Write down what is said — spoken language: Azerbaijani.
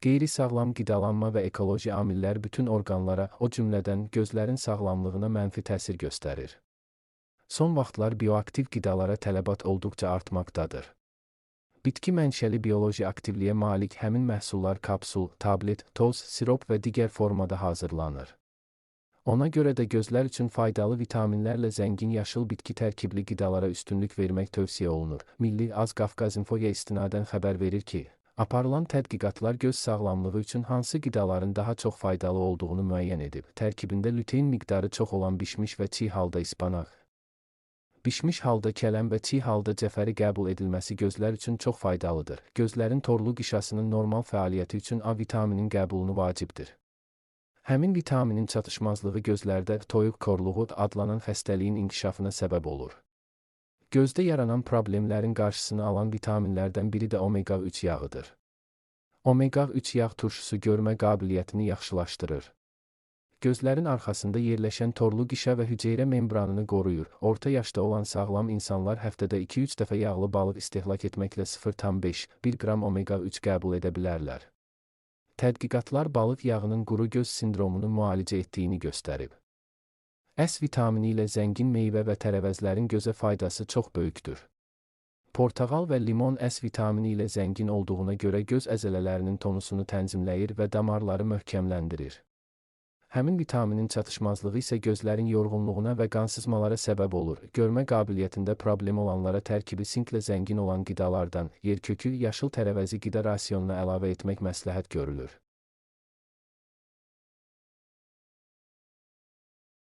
Qeyri-sağlam qidalanma və ekoloji amillər bütün orqanlara, o cümlədən gözlərin sağlamlığına mənfi təsir göstərir. Son vaxtlar bioaktiv qidalara tələbat olduqca artmaqdadır. Bitki mənşəli bioloji aktivliyə malik həmin məhsullar kapsul, tablet, toz, sirop və digər formada hazırlanır. Ona görə də gözlər üçün faydalı vitaminlərlə zəngin yaşıl bitki tərkibli qidalara üstünlük vermək tövsiyə olunur. Milli Az Qafqaz İnfoya istinadən xəbər verir ki, aparılan tədqiqatlar göz sağlamlığı üçün hansı qidaların daha çox faydalı olduğunu müəyyən edib. Tərkibində lütein miqdarı çox olan bişmiş və çiğ halda ispanaq, bişmiş halda kələm və çiğ halda cəfəri qəbul edilməsi gözlər üçün çox faydalıdır. Gözlərin torlu qişasının normal fəaliyyəti üçün A vitaminin qəbulunu vacibdir. Həmin vitaminin çatışmazlığı gözlərdə toyuq korluğu adlanan xəstəliyin inkişafına səbəb olur. Gözdə yaranan problemlərin qarşısını alan vitaminlərdən biri də omega-3 yağıdır. Omega-3 yağ turşusu görmə qabiliyyətini yaxşılaşdırır. Gözlərin arxasında yerləşən torlu qişa və hüceyrə membranını qoruyur. Orta yaşda olan sağlam insanlar həftədə 2-3 dəfə yağlı balıq istehlak etməklə 0,5-1 qram omega-3 qəbul edə bilərlər. Tədqiqatlar balıq yağının quru göz sindromunu müalicə etdiyini göstərib. S vitamini ilə zəngin meyvə və tərəvəzlərin gözə faydası çox böyükdür. Portağal və limon S vitamini ilə zəngin olduğuna görə göz əzələlərinin tonusunu tənzimləyir və damarları möhkəmləndirir. Həmin vitaminin çatışmazlığı isə gözlərin yorğunluğuna və qansızmalara səbəb olur. Görmə qabiliyyətində problem olanlara tərkibi sinklə zəngin olan qidalardan yerkökü, yaşıl tərəvəzi qida rasionuna əlavə etmək məsləhət görülür.